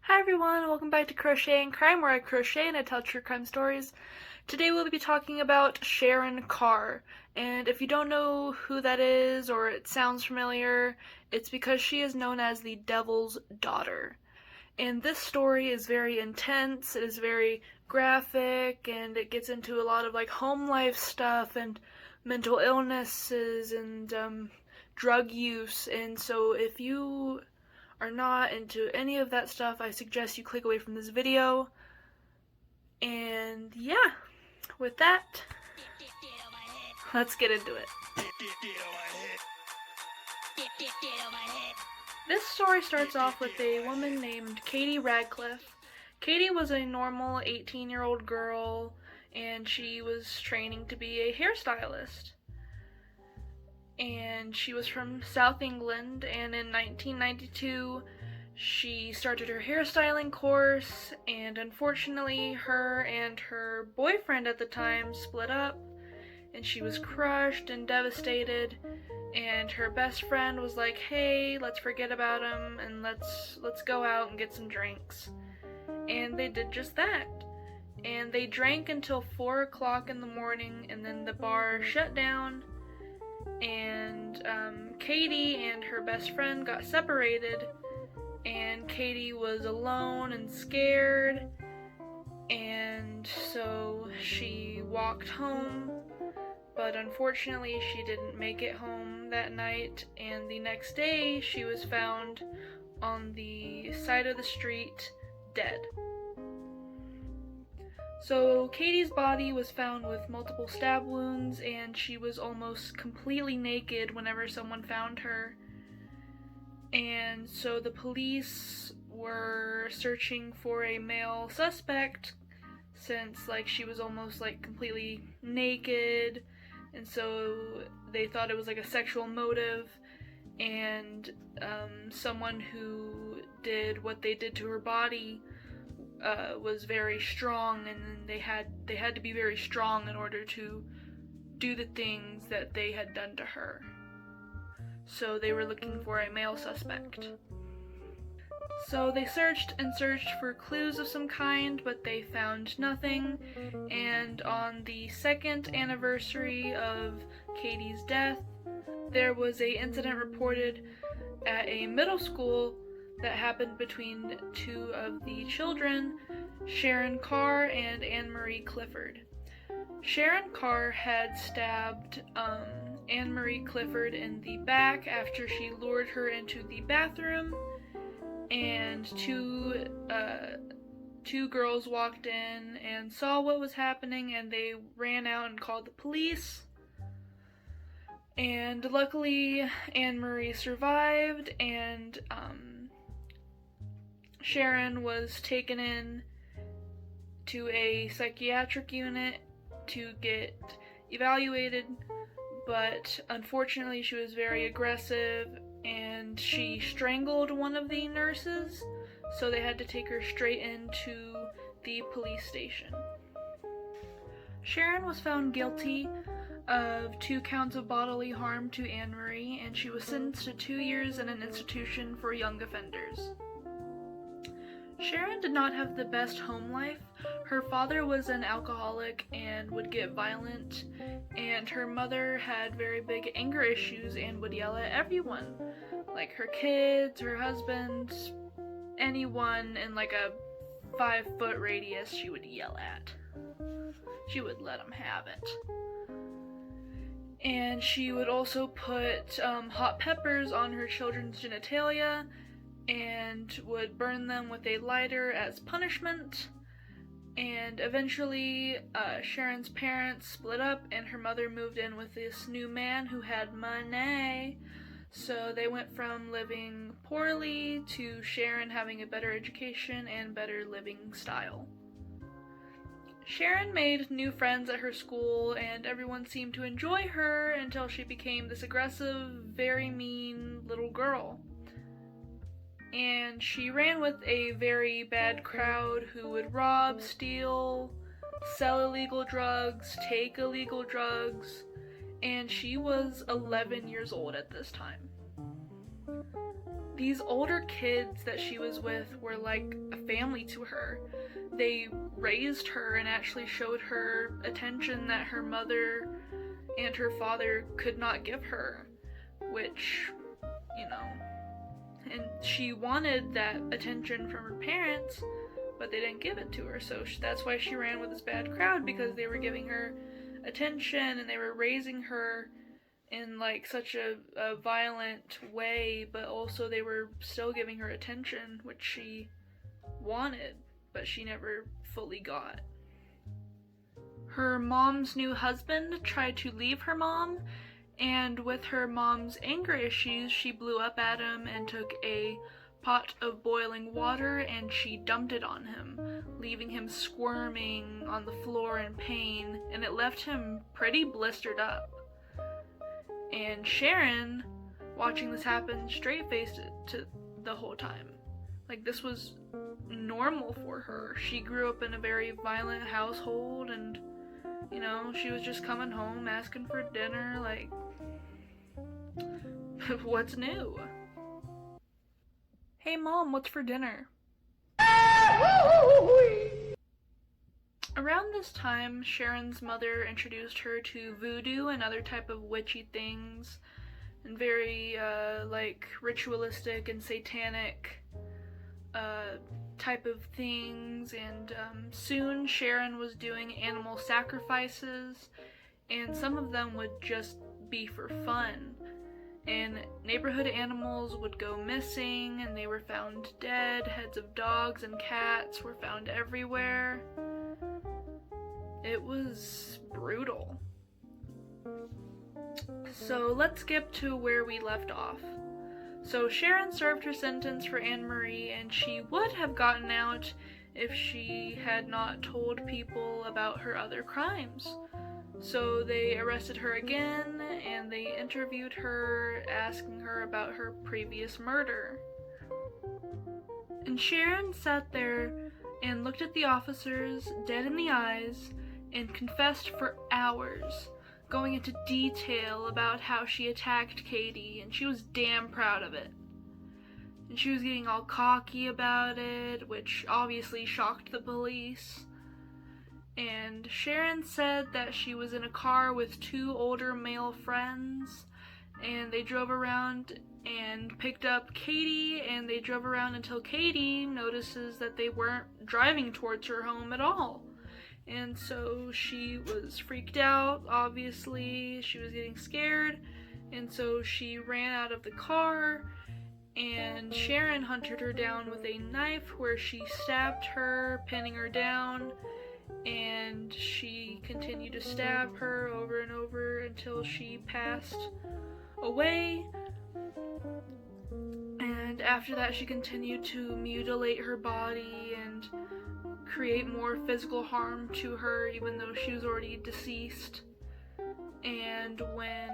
Hi everyone, welcome back to Crochet and Crime, where I crochet and I tell true crime stories. Today we'll be talking about Sharon Carr, and if you don't know who that is or it sounds familiar, it's because she is known as the Devil's Daughter. And this story is very intense, it is very graphic, and it gets into a lot of home life stuff and mental illnesses and drug use, and so if you are not into any of that stuff, I suggest you click away from this video. And yeah, with that, let's get into it. This story starts off with a woman named Katie Radcliffe. Katie was a normal 18-year-old girl, and she was training to be a hairstylist. And she was from South England, and in 1992 she started her hairstyling course, and unfortunately her and her boyfriend at the time split up, and she was crushed and devastated, and her best friend was like, hey, let's forget about him and let's go out and get some drinks. And they did just that. And they drank until 4 o'clock in the morning, and then the bar shut down. And Katie and her best friend got separated, and Katie was alone and scared, and so she walked home, but unfortunately she didn't make it home that night, and the next day she was found on the side of the street, dead. So Katie's body was found with multiple stab wounds, and she was almost completely naked whenever someone found her. And so the police were searching for a male suspect, since she was almost completely naked, and so they thought it was a sexual motive, and someone who did what they did to her body was very strong, and they had to be very strong in order to do the things that they had done to her. So they were looking for a male suspect. So they searched and searched for clues of some kind, but they found nothing, and on the second anniversary of Katie's death, there was an incident reported at a middle school that happened between two of the children, Sharon Carr and Anne-Marie Clifford. Sharon Carr had stabbed Anne-Marie Clifford in the back after she lured her into the bathroom, and two girls walked in and saw what was happening, and they ran out and called the police. And luckily Anne-Marie survived, and Sharon was taken in to a psychiatric unit to get evaluated, but unfortunately she was very aggressive and she strangled one of the nurses, so they had to take her straight into the police station. Sharon was found guilty of 2 counts of bodily harm to Anne-Marie, and she was sentenced to 2 years in an institution for young offenders. Sharon did not have the best home life. Her father was an alcoholic and would get violent, and her mother had very big anger issues and would yell at everyone. Her kids, her husband, anyone in a 5-foot radius she would yell at. She would let them have it. And she would also put hot peppers on her children's genitalia and would burn them with a lighter as punishment. And eventually Sharon's parents split up, and her mother moved in with this new man who had money. So they went from living poorly to Sharon having a better education and better living style. Sharon made new friends at her school, and everyone seemed to enjoy her until she became this aggressive, very mean little girl. And she ran with a very bad crowd who would rob, steal, sell illegal drugs, take illegal drugs, and she was 11 years old at this time. these older kids that she was with were like a family to her. They raised her and actually showed her attention that her mother and her father could not give her, which, you know, and she wanted that attention from her parents, but they didn't give it to her, so that's why she ran with this bad crowd, because they were giving her attention and they were raising her in like such a violent way, but also they were still giving her attention, which she wanted, but she never fully got. Her mom's new husband tried to leave her mom, and with her mom's anger issues, she blew up at him and took a pot of boiling water and she dumped it on him, leaving him squirming on the floor in pain, and it left him pretty blistered up. And Sharon, watching this happen, straight-faced it to the whole time. Like, this was normal for her. She grew up in a very violent household, and, you know, she was just coming home asking for dinner, like, what's new? Hey Mom, what's for dinner? Around this time, Sharon's mother introduced her to voodoo and other type of witchy things, and very, like, ritualistic and satanic, type of things, and, soon Sharon was doing animal sacrifices, and some of them would just be for fun, and neighborhood animals would go missing, and they were found dead. Heads of dogs and cats were found everywhere. It was brutal. So let's skip to where we left off. So Sharon served her sentence for Anne-Marie, and she would have gotten out if she had not told people about her other crimes. So they arrested her again, and they interviewed her, asking her about her previous murder. And Sharon sat there and looked at the officers dead in the eyes and confessed for hours, going into detail about how she attacked Katie, and she was damn proud of it. And she was getting all cocky about it, which obviously shocked the police. And Sharon said that she was in a car with two older male friends, and they drove around and picked up Katie, and they drove around until Katie notices that they weren't driving towards her home at all. And so she was freaked out, obviously. She was getting scared, and so she ran out of the car, and Sharon hunted her down with a knife where she stabbed her, pinning her down, and she continued to stab her over and over until she passed away. And after that, she continued to mutilate her body and create more physical harm to her, even though she was already deceased. And when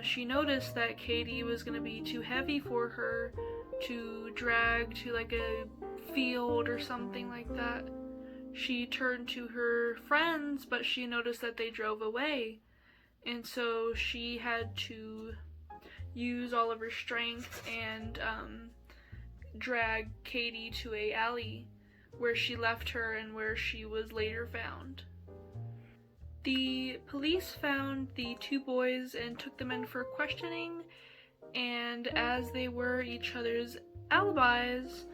she noticed that Katie was going to be too heavy for her to drag to like a field or something like that, she turned to her friends, but she noticed that they drove away, and so she had to use all of her strength and drag Katie to a alley where she left her and where she was later found. The police found the two boys and took them in for questioning, and as they were each other's alibis,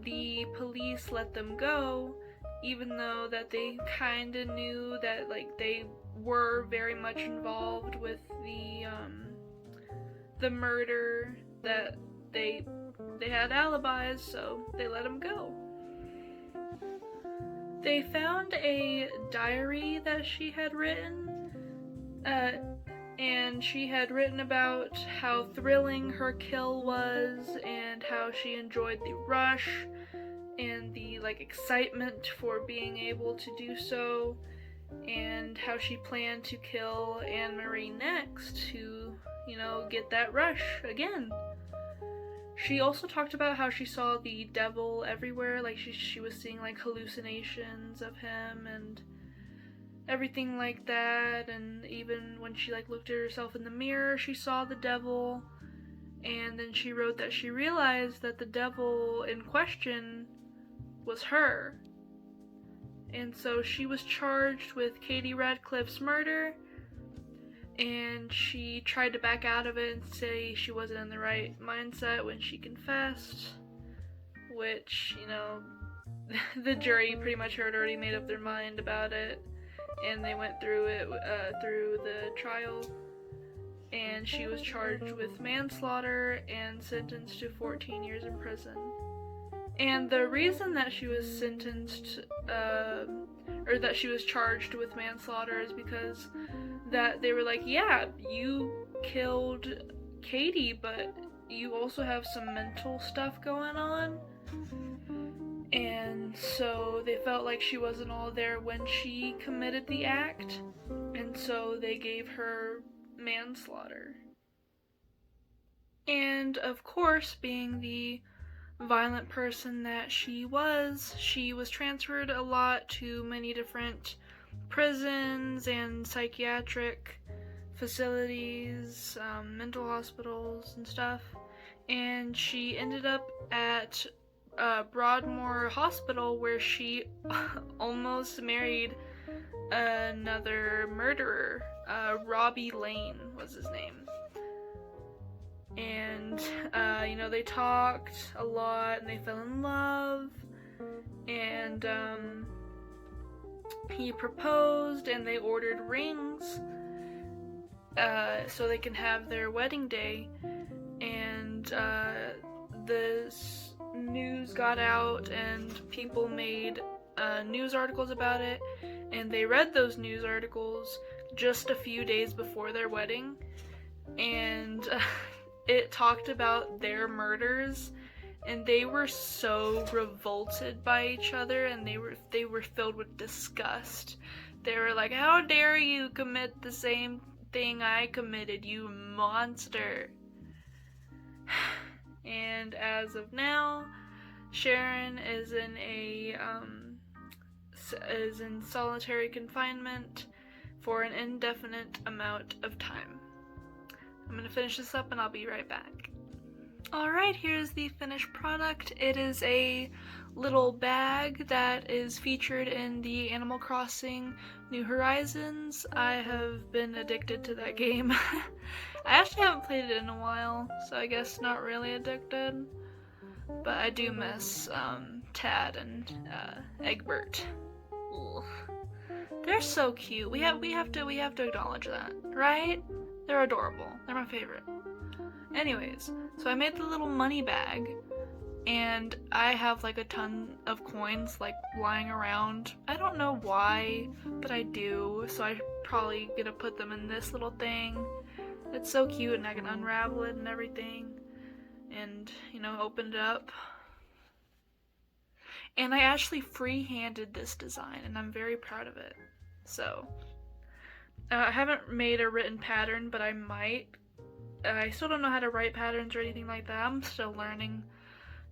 the police let them go, even though that they kind of knew that like they were very much involved with the murder, that they had alibis, so they let them go. They found a diary that she had written, and she had written about how thrilling her kill was and how she enjoyed the rush and the like excitement for being able to do so, and how she planned to kill Anne-Marie next to, you know, get that rush again. She also talked about how she saw the devil everywhere, like she was seeing like hallucinations of him and everything like that, and even when she like looked at herself in the mirror, she saw the devil. And then she wrote that she realized that the devil in question was her. And so she was charged with Katie Radcliffe's murder, and she tried to back out of it and say she wasn't in the right mindset when she confessed, which, you know, the jury pretty much had already made up their mind about it, and they went through it through the trial, and she was charged with manslaughter and sentenced to 14 years in prison. And the reason that she was sentenced, or that she was charged with manslaughter, is because that they were like, yeah, you killed Katie, but you also have some mental stuff going on. And so they felt like she wasn't all there when she committed the act, and so they gave her manslaughter. And of course, being the violent person that she was transferred a lot to many different prisons and psychiatric facilities, mental hospitals and stuff, and she ended up at Broadmoor Hospital, where she almost married another murderer. Robbie Lane was his name. And, you know, they talked a lot, and they fell in love, and, he proposed, and they ordered rings, so they can have their wedding day, and, this news got out, and people made, news articles about it, and they read those news articles just a few days before their wedding, and, it talked about their murders, and they were so revolted by each other, and they were filled with disgust. They were like, how dare you commit the same thing I committed, you monster. And as of now, Sharon is in solitary confinement for an indefinite amount of time. I'm gonna finish this up and I'll be right back. Alright, here's the finished product. It is a little bag that is featured in the Animal Crossing New Horizons. I have been addicted to that game. I actually haven't played it in a while, so I guess not really addicted. But I do miss Tad and Egbert. Ugh. They're so cute. We have to acknowledge that, right? They're adorable. They're my favorite. Anyways, so I made the little money bag, and I have like a ton of coins like lying around. I don't know why, but I do, so I'm probably gonna put them in this little thing. It's so cute, and I can unravel it and everything, and, you know, open it up. And I actually free-handed this design, and I'm very proud of it. So, I haven't made a written pattern, but I might. I still don't know how to write patterns or anything like that. I'm still learning.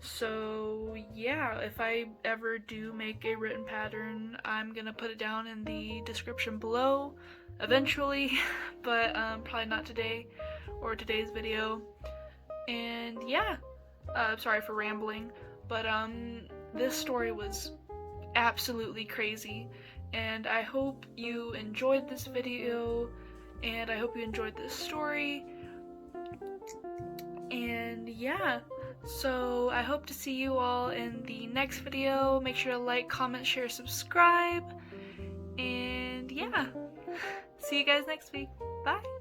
So yeah, if I ever do make a written pattern, I'm gonna put it down in the description below eventually, but probably not today or today's video. And yeah, sorry for rambling, but this story was absolutely crazy. And I hope you enjoyed this video, and I hope you enjoyed this story. And yeah, so I hope to see you all in the next video. Make sure to like, comment, share, subscribe, and yeah, see you guys next week. Bye!